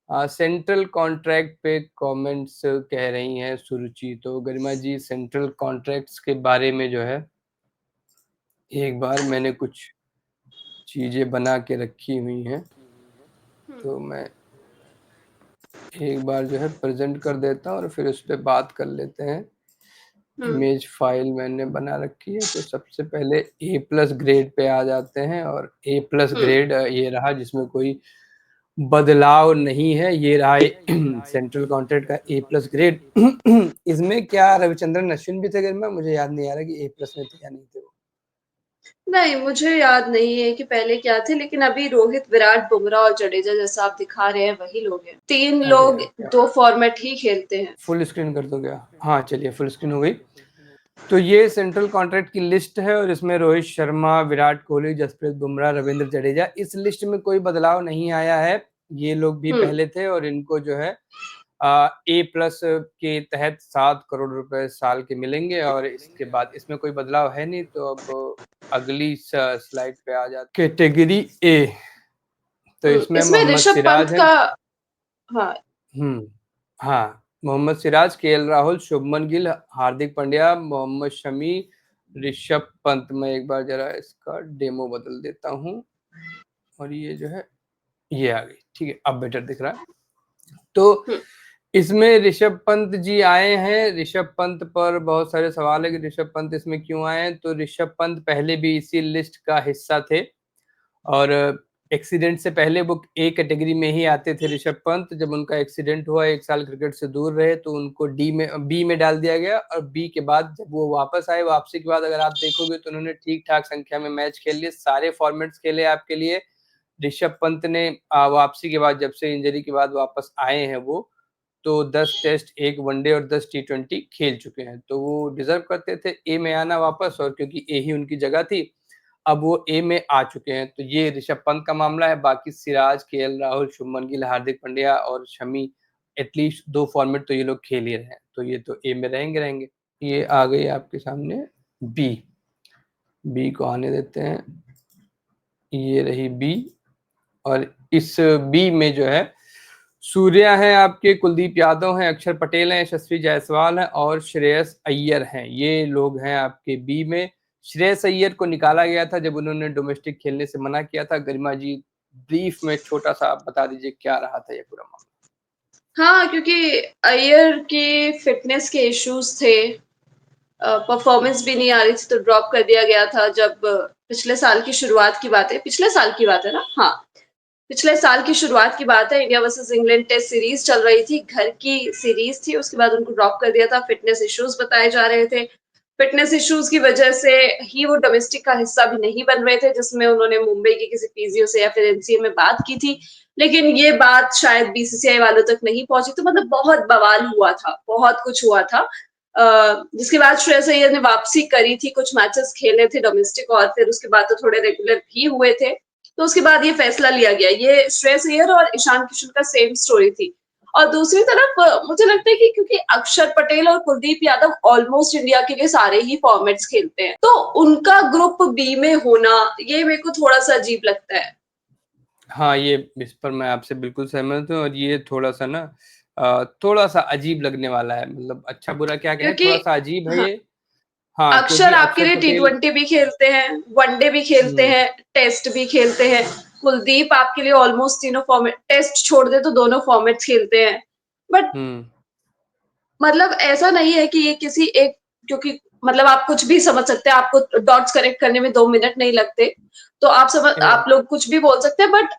Central contract पे comments कह रही हैं सुरुचि। तो गरिमा जी, सेंट्रल कॉन्ट्रैक्ट्स के बारे में जो है एक बार मैंने कुछ चीजें बना के रखी हुई हैं, तो मैं एक बार जो है प्रेजेंट कर देता हूँ और फिर उस पर बात कर लेते हैं। इमेज फाइल मैंने बना रखी है। तो सबसे पहले A+ ग्रेड पे आ जाते हैं और A+ ग्रेड ये रहा, जिसमें कोई बदलाव नहीं है। ये रहा सेंट्रल कॉन्ट्रैक्ट का A+ ग्रेड। इसमें क्या रविचंद्रन अश्विन भी थे गरिमा? मुझे याद नहीं आ रहा कि A+ में थे या नहीं थे वो। नहीं, मुझे याद नहीं है कि पहले क्या थे, लेकिन अभी रोहित, विराट, बुमराह और जडेजा जैसा आप दिखा रहे हैं वही लोग हैं। 3 अरे लोग क्या 2 फॉर्मेट ही खेलते हैं। फुल स्क्रीन कर दो क्या? हाँ चलिए, फुल स्क्रीन हो गई। तो ये सेंट्रल कॉन्ट्रैक्ट की लिस्ट है और इसमें रोहित शर्मा, विराट कोहली, जसप्रीत बुमराह, रविंद्र जडेजा, इस लिस्ट में कोई बदलाव नहीं आया है। ये लोग भी पहले थे और इनको जो है A+ के तहत 7 करोड़ रुपए साल के मिलेंगे और इसके बाद इसमें कोई बदलाव है नहीं। तो अब अगली स्लाइड पे आ जाते कैटेगरी A। तो इसमें मोहम्मद ऋषभ सिराज पंत है। का हाँ हाँ, मोहम्मद सिराज, KL राहुल, शुभमन गिल, हार्दिक पांड्या, मोहम्मद शमी, ऋषभ पंत। मैं एक बार जरा इसका डेमो बदल देता हूँ और ये जो है ये आ गई। ठीक है, अब बेटर दिख रहा है। तो इसमें ऋषभ पंत जी आए हैं। ऋषभ पंत पर बहुत सारे सवाल है कि ऋषभ पंत इसमें क्यों आए हैं। तो ऋषभ पंत पहले भी इसी लिस्ट का हिस्सा थे और एक्सीडेंट से पहले वो A कैटेगरी में ही आते थे ऋषभ पंत। जब उनका एक्सीडेंट हुआ, 1 साल क्रिकेट से दूर रहे, तो उनको B में डाल दिया गया और B के बाद जब वो वापस आए, वापसी के बाद अगर आप देखोगे तो उन्होंने ठीक ठाक संख्या में मैच खेल लिए, सारे फॉर्मेट्स खेले आपके लिए। ऋषभ पंत ने वापसी के बाद, जब से इंजरी के बाद वापस आए हैं वो, तो 10 टेस्ट, 1 वनडे और 10 T20 खेल चुके हैं। तो वो डिजर्व करते थे A में आना वापस, और क्योंकि A ही उनकी जगह थी, अब वो A में आ चुके हैं। तो ये ऋषभ पंत का मामला है। बाकी सिराज, KL राहुल, शुभमन गिल, हार्दिक पांड्या और शमी, एटलीस्ट 2 फॉर्मेट तो ये लोग खेल ही रहे हैं, तो ये तो A में रहेंगे। ये आ गई आपके सामने B को आने देते हैं। ये रही B और इस B में जो है सूर्या है आपके, कुलदीप यादव हैं, अक्षर पटेल हैं, यशस्वी जायसवाल हैं और श्रेयस अय्यर हैं। ये लोग हैं आपके बी में। श्रेयस अय्यर को निकाला गया था जब उन्होंने डोमेस्टिक खेलने से मना किया था। गरिमा जी, ब्रीफ में छोटा सा आप बता दीजिए क्या रहा था ये पूरा मामला। हाँ, क्योंकि अय्यर की फिटनेस के इश्यूज थे, परफॉर्मेंस भी नहीं आ रही थी, तो ड्रॉप कर दिया गया था। जब पिछले साल की शुरुआत की बात है, पिछले साल की बात है ना? हाँ, पिछले साल की शुरुआत की बात है। India versus England test series चल रही थी, घर की सीरीज थी। उसके बाद उनको ड्रॉप कर दिया था, फिटनेस इश्यूज बताए जा रहे थे। फिटनेस इश्यूज की वजह से ही वो डोमेस्टिक का हिस्सा भी नहीं बन रहे थे, जिसमें उन्होंने मुंबई के किसी पीजीओ से या फिर एनसीए में बात की थी। लेकिन ये बात शायद बीसीसीआई वालों तक नहीं पहुंची, तो मतलब बहुत बवाल हुआ था, बहुत कुछ हुआ था। जिसके बाद श्रेयस अय्यर ने वापसी करी थी, कुछ मैचेस खेले थे डोमेस्टिक, और फिर उसके बाद तो थोड़े रेगुलर भी हुए थे। तो उसके बाद ये फैसला लिया गया। ये श्रेयस अय्यर और ईशान किशन का सेम स्टोरी थी। और दूसरी तरफ मुझे लगता है कि क्योंकि अक्षर पटेल और कुलदीप यादव ऑलमोस्ट इंडिया के लिए सारे ही फॉर्मेट्स खेलते हैं, तो उनका ग्रुप बी में होना, ये मेरे को थोड़ा सा अजीब लगता है। हाँ, ये इस पर मैं आपसे बिल्कुल सहमत हूँ और ये थोड़ा सा ना थोड़ा सा अजीब लगने वाला है। मतलब अच्छा बुरा क्या कहें, क्योंकि थोड़ा सा अजीब है हाँ, ये। हाँ, क्योंकि अक्षर आपके अक्षर लिए पटेल T20 भी खेलते हैं, वनडे भी खेलते हैं, टेस्ट भी खेलते हैं। कुलदीप आपके लिए ऑलमोस्ट तीनों फॉर्मेट, टेस्ट छोड़ दे तो दोनों फॉर्मेट्स खेलते हैं। बट मतलब ऐसा नहीं है कि ये किसी एक, क्योंकि मतलब आप कुछ भी समझ सकते हैं, आपको डॉट्स करेक्ट करने में 2 मिनट नहीं लगते, तो आप लोग कुछ भी बोल सकते हैं। बट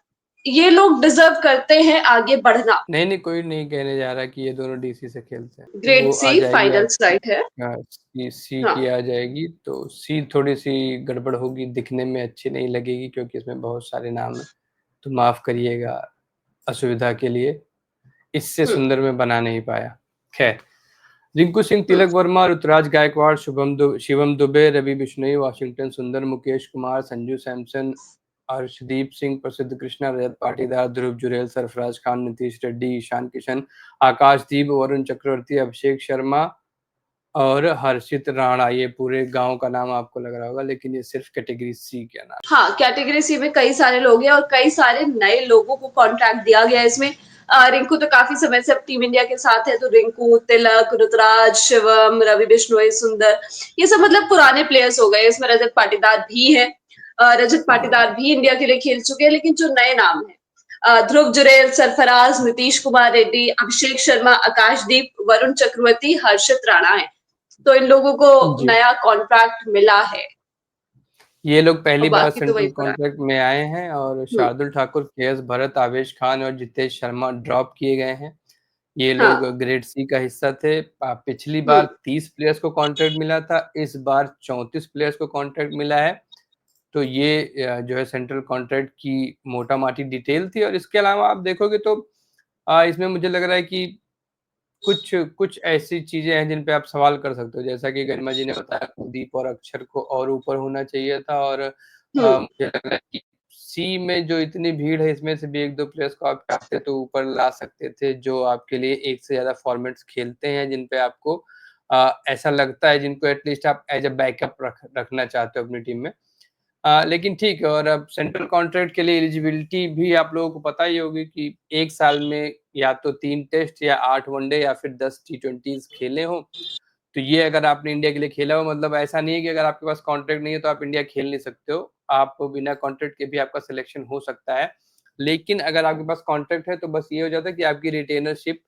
ये लोग डिजर्व करते हैं आगे बढ़ना। नहीं नहीं, कोई नहीं कहने जा रहा कि ये दोनों डीसी से खेलते हैं। ग्रेड वो आ सी जाएगी फाइनल आपकी। स्लाइड है। हाँ, सी हाँ। की आ जाएगी। तो सी थोड़ी सी गड़बड़ होगी, दिखने में अच्छी नहीं लगेगी क्योंकि इसमें बहुत सारे नाम है। तो माफ करिएगा असुविधा के लिए, इससे सुंदर में बना नहीं पाया। खैर, रिंकू सिंह, तिलक वर्मा, ऋतुराज गायकवाड़, शिवम दुबे, रवि बिश्नोई, वाशिंगटन सुंदर, मुकेश कुमार, संजू सैमसन, अर्शदीप सिंह, प्रसिद्ध कृष्णा, रजत पाटीदार, ध्रुव जुरेल, सरफराज खान, नीतीश रेड्डी, ईशान किशन, आकाशदीप, वरुण चक्रवर्ती, अभिषेक शर्मा और हर्षित राणा, ये पूरे गाँव का नाम आपको लग रहा होगा, लेकिन ये सिर्फ़ कैटेगरी सी का नाम। हाँ, कैटेगरी सी में कई सारे लोग हैं और कई सारे नए लोगों को कॉन्ट्रैक्ट दिया गया है इसमें। रिंकू तो काफ़ी समय से अब टीम इंडिया के साथ है, तो रिंकू, तिलक, ऋतुराज, शिवम, रवि बिश्नोई, सुंदर, ये सब मतलब पुराने प्लेयर्स हो गए। इसमें रजत पाटीदार भी है। रजत पाटीदार भी इंडिया के लिए खेल चुके हैं, लेकिन जो नए नाम हैं, ध्रुव जुरैल, सरफराज, नीतीश कुमार रेड्डी, अभिषेक शर्मा, आकाशदीप, वरुण चक्रवर्ती, हर्षित राणा हैं। तो इन लोगों को जी। नया कॉन्ट्रैक्ट मिला है ये लोग और पहली बार बाकी तो वही सेंट्रल पुराने। कॉन्ट्रैक्ट में आए हैं और हुँ, शार्दुल ठाकुर, के.एस. भरत, आवेश खान और जितेश शर्मा ड्रॉप किए गए हैं। ये लोग हाँ, ग्रेड सी का हिस्सा थे। पिछली हुँ, बार 30 प्लेयर्स को कॉन्ट्रैक्ट मिला था, इस बार 34 प्लेयर्स को कॉन्ट्रैक्ट मिला है। तो ये जो है सेंट्रल कॉन्ट्रैक्ट की मोटा-माटी डिटेल थी और इसके अलावा आप देखोगे तो इसमें मुझे लग रहा है कि कुछ कुछ ऐसी चीज़ें हैं जिन पे आप सवाल कर सकते हो, जैसा कि गरिमा जी ने बताया कुलदीप और अक्षर को और ऊपर होना चाहिए था और हुँ। मुझे लग रहा है कि सी में जो इतनी भीड़ है इसमें से भी 1-2 प्लेयर्स को आप चाहते तो ऊपर ला सकते थे, जो आपके लिए एक से ज़्यादा फॉर्मेट्स खेलते हैं, जिन पे आपको ऐसा लगता है जिनको एटलीस्ट आप एज़ अ बैकअप रखना चाहते हो अपनी टीम में। लेकिन ठीक है और अब सेंट्रल कॉन्ट्रैक्ट के लिए एलिजिबिलिटी भी आप लोगों को पता ही होगी कि 1 साल में या तो 3 टेस्ट या 8 वनडे या फिर 10 टी20s खेले हों। तो ये अगर आपने इंडिया के लिए खेला हो मतलब ऐसा नहीं है कि अगर आपके पास कॉन्ट्रैक्ट नहीं है तो आप इंडिया खेल नहीं सकते हो। आप बिना कॉन्ट्रैक्ट के भी आपका सिलेक्शन हो सकता है। लेकिन अगर आपके पास कॉन्ट्रैक्ट है तो बस ये हो जाता है कि आपकी रिटेनरशिप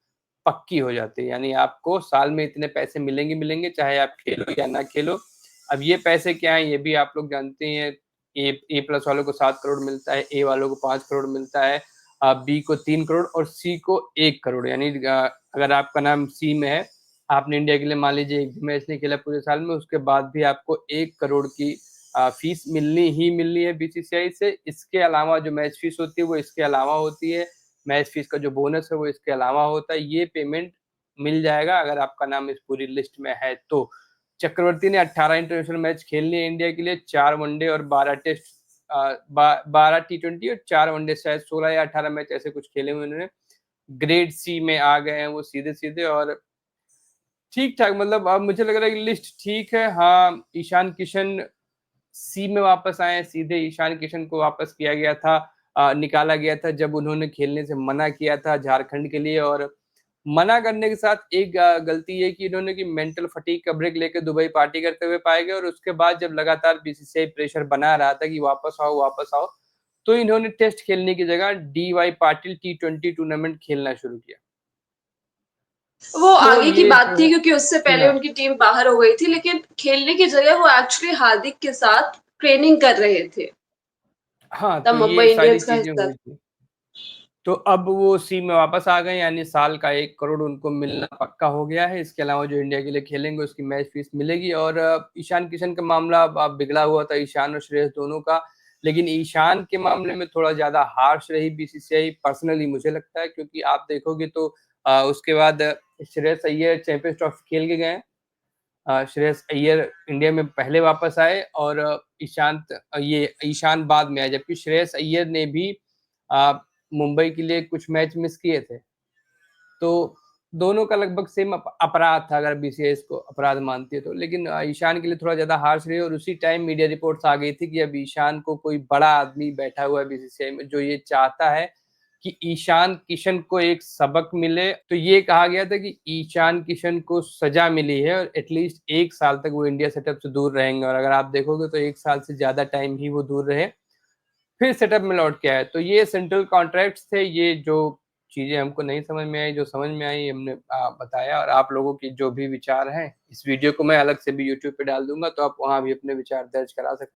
पक्की हो जाती है। यानी आपको साल में इतने पैसे मिलेंगे मिलेंगे चाहे आप खेलो या ना खेलो। अब ये पैसे क्या हैं ये भी आप लोग जानते ही हैं। ए प्लस वालों को 7 करोड़ मिलता है, ए वालों को 5 करोड़ मिलता है, बी को 3 करोड़ और सी को 1 करोड़ यानी अगर आपका नाम सी में है, आपने इंडिया के लिए मान लीजिए एक भी मैच नहीं खेला पूरे साल में, उसके बाद भी आपको 1 करोड़ की फीस मिलनी ही मिलनी है बीसीसीआई से। इसके अलावा जो मैच फीस होती है वो इसके अलावा होती है, मैच फीस का जो बोनस है वो इसके अलावा होता है। ये पेमेंट मिल जाएगा अगर आपका नाम इस पूरी लिस्ट में है तो। चक्रवर्ती ने 18 इंटरनेशनल मैच खेल लिए इंडिया के लिए, 4 वनडे और 12 टेस्ट 12 टी20 और 4 वनडे शायद 16 या 18 मैच ऐसे कुछ खेले हुए उन्होंने। ग्रेड सी में आ गए हैं वो सीधे-सीधे और ठीक-ठाक मतलब अब मुझे लग रहा है कि लिस्ट ठीक है। हाँ, ईशान किशन सी में वापस आए हैं, सीधे ईशान किशन को वापस किया गया था निकाला गया था जब उन्होंने खेलने से मना किया था झारखंड के लिए और मना करने के साथ एक गलती ये की इन्होंने कि मेंटल फटीग का ब्रेक लेके दुबई पार्टी करते हुए पाए गए और उसके बाद जब लगातार बीसीसीआई प्रेशर बना रहा था कि वापस आओ, तो इन्होंने टेस्ट खेलने की जगह डी वाई पाटिल टी20 टूर्नामेंट खेलना शुरू किया। वो तो आगे की ये बात जो थी है क्योंकि उससे पहले हाँ, उनकी टीम बाहर हो गई थी, लेकिन खेलने की जगह वो एक्चुअली हार्दिक के साथ ट्रेनिंग कर रहे थे। हाँ, तब तो ये मुंबई सारी इंडियंस का चीज़ें हिस्सा हुई था। थी। तो अब वो सी में वापस आ गए यानी साल का 1 करोड़ उनको मिलना पक्का हो गया है। इसके अलावा जो इंडिया के लिए खेलेंगे उसकी मैच फीस मिलेगी और ईशान किशन का मामला अब बिगड़ा हुआ था ईशान और श्रेयस दोनों का। लेकिन ईशान के मामले में थोड़ा ज़्यादा हार्श रही बीसीसीआई पर्सनली मुझे लगता है क्योंकि आप देखोगे तो उसके बाद श्रेयस अय्यर चैंपियंस ट्रॉफी खेल के गए हैं। श्रेयस अय्यर इंडिया में पहले वापस आए और ये ईशान बाद में आए जबकि श्रेयस अय्यर ने भी अ, मुंबई के लिए कुछ मैच मिस किए थे। तो दोनों का लगभग सेम अपराध था अगर बीसीसीआई इसको अपराध मानती है तो। लेकिन ईशान के लिए थोड़ा ज़्यादा हार्श रही और उसी टाइम मीडिया रिपोर्ट्स आ गई थी कि अब ईशान को कोई बड़ा आदमी बैठा हुआ है बीसीसीआई में जो ये चाहता है कि ईशान किशन को एक सबक मिले। तो ये कहा गया था कि ईशान किशन को सज़ा मिली है और एटलीस्ट 1 साल तक वो इंडिया सेटअप से दूर रहेंगे और अगर आप देखोगे तो 1 साल से ज़्यादा टाइम ही वो दूर रहे। फिर सेटअप में लौट के आए। तो ये सेंट्रल कॉन्ट्रैक्ट्स थे, ये जो चीज़ें हमको नहीं समझ में आई, जो समझ में आई हमने बताया और आप लोगों की जो भी विचार हैं, इस वीडियो को मैं अलग से भी यूट्यूब पे डाल दूँगा, तो आप वहाँ भी अपने विचार दर्ज करा सकते हैं।